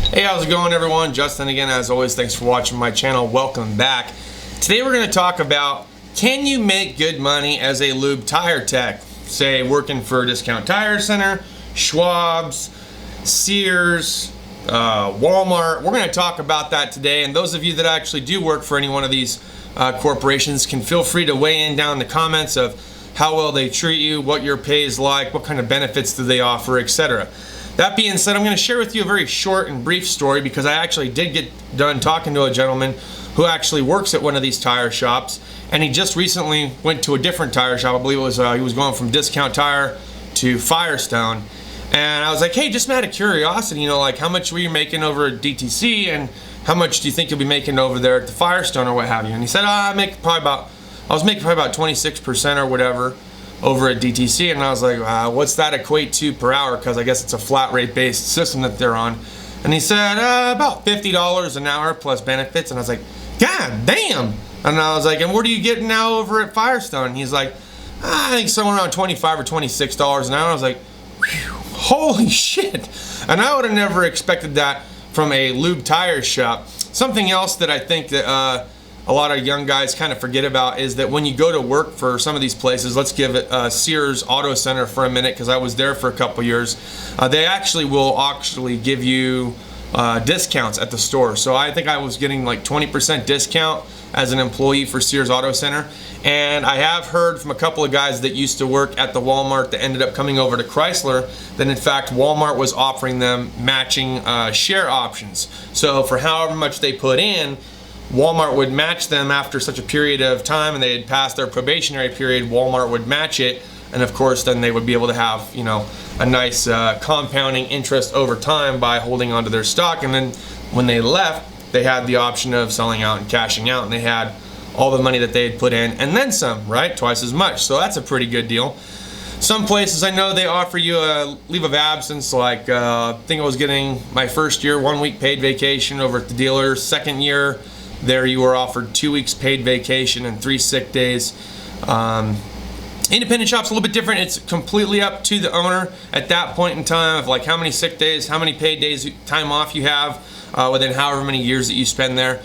Hey, how's it going, everyone? Justin again, as always. Thanks for watching my channel. Welcome back. Today we're going to talk about, can you make good money as a lube tire tech? Say working for a Discount Tire Center, Schwab's, Sears, Walmart. We're going to talk about that today, and those of you that actually do work for any one of these corporations can feel free to weigh in down in the comments of how well they treat you, what your pay is like, what kind of benefits do they offer, etc. That being said, I'm going to share with you a very short and brief story because I actually did get done talking to a gentleman who actually works at one of these tire shops, and he just recently went to a different tire shop. I believe it was he was going from Discount Tire to Firestone, and I was like, hey, just out of curiosity, you know, like how much were you making over at DTC, and how much do you think you'll be making over there at the Firestone or what have you? And he said, I was making probably about 26% or whatever over at DTC, and I was like, what's that equate to per hour? Because I guess it's a flat rate based system that they're on. And he said about $50 an hour plus benefits, and I was like, God damn! And I was like, and what are you getting now over at Firestone? And he's like, I think somewhere around $25 or $26 an hour. I was like, holy shit! And I would have never expected that from a lube tire shop. Something else that I think that a lot of young guys kind of forget about is that when you go to work for some of these places, let's give it Sears Auto Center for a minute because I was there for a couple years, they actually will give you discounts at the store. So I think I was getting like 20% discount as an employee for Sears Auto Center, and I have heard from a couple of guys that used to work at the Walmart that ended up coming over to Chrysler that in fact Walmart was offering them matching share options. So for however much they put in, Walmart would match them after such a period of time, and they had passed their probationary period. Walmart would match it, and of course then they would be able to have, you know, a nice compounding interest over time by holding onto their stock. And then when they left, they had the option of selling out and cashing out, and they had all the money that they had put in and then some, right? Twice as much. So that's a pretty good deal. Some places I know they offer you a leave of absence, like I think I was getting my first year 1 week paid vacation over at the dealer. Second year there you were offered 2 weeks paid vacation and 3 sick days. Independent shop's a little bit different. It's completely up to the owner at that point in time of like how many sick days, how many paid days time off you have within however many years that you spend there.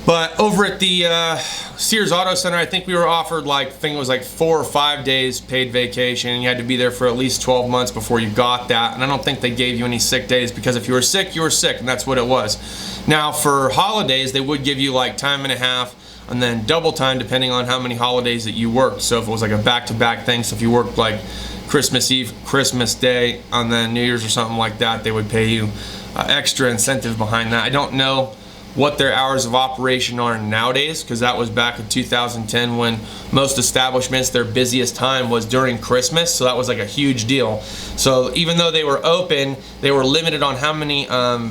But over at the Sears Auto Center, I think we were offered like, I think it was like 4 or 5 days paid vacation. You had to be there for at least 12 months before you got that. And I don't think they gave you any sick days because if you were sick, you were sick, and that's what it was. Now for holidays, they would give you like time and a half and then double time depending on how many holidays that you worked. So if it was like a back-to-back thing, so if you worked like Christmas Eve, Christmas Day, and then New Year's or something like that, they would pay you extra incentive behind that. I don't know what their hours of operation are nowadays, because that was back in 2010 when most establishments, their busiest time was during Christmas, so that was like a huge deal. So even though they were open, they were limited on how many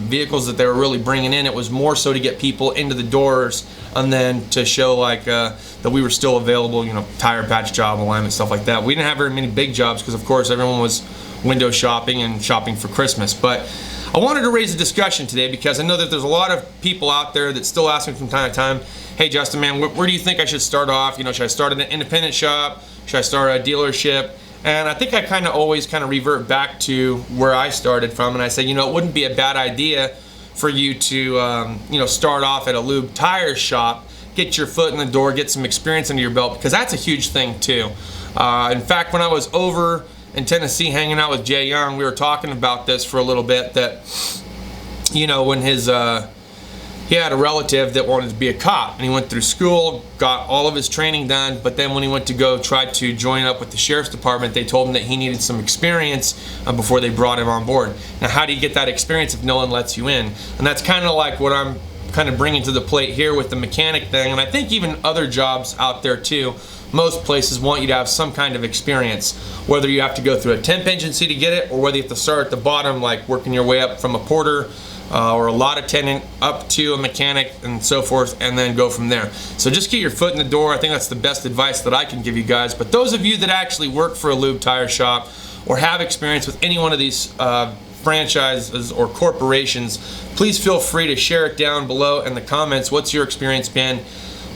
vehicles that they were really bringing in. It was more so to get people into the doors and then to show like that we were still available, you know, tire patch job, alignment, stuff like that. We didn't have very many big jobs because of course everyone was window shopping and shopping for Christmas. But I wanted to raise a discussion today because I know that there's a lot of people out there that still ask me from time to time, hey Justin, man, where do you think I should start off? You know, should I start at an independent shop? Should I start at a dealership? And I think I kind of always kind of revert back to where I started from, and I say, you know, it wouldn't be a bad idea for you to, you know, start off at a lube tire shop, get your foot in the door, get some experience under your belt, because that's a huge thing too. In fact, when I was over in Tennessee hanging out with Jay Young, we were talking about this for a little bit, that, you know, when his he had a relative that wanted to be a cop, and he went through school, got all of his training done, but then when he went to go try to join up with the sheriff's department, they told him that he needed some experience before they brought him on board. Now, how do you get that experience if no one lets you in? And that's kind of like what I'm kind of bringing to the plate here with the mechanic thing, and I think even other jobs out there too. Most places want you to have some kind of experience, whether you have to go through a temp agency to get it, or whether you have to start at the bottom, like working your way up from a porter or a lot attendant up to a mechanic and so forth, and then go from there. So just get your foot in the door. I think that's the best advice that I can give you guys. But those of you that actually work for a lube tire shop or have experience with any one of these franchises or corporations, please feel free to share it down below in the comments. What's your experience been?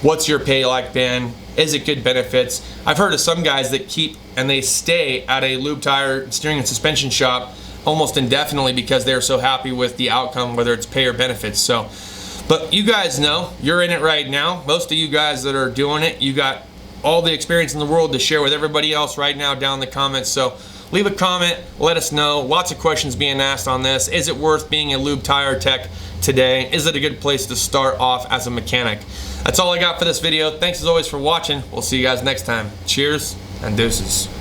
What's your pay like been? Is it good benefits? I've heard of some guys that keep and they stay at a lube tire steering and suspension shop almost indefinitely because they're so happy with the outcome, whether it's pay or benefits. So, but you guys know, you're in it right now. Most of you guys that are doing it, you got all the experience in the world to share with everybody else right now down in the comments. So leave a comment, let us know. Lots of questions being asked on this. Is it worth being a lube tire tech today? Is it a good place to start off as a mechanic? That's all I got for this video. Thanks as always for watching. We'll see you guys next time. Cheers and deuces.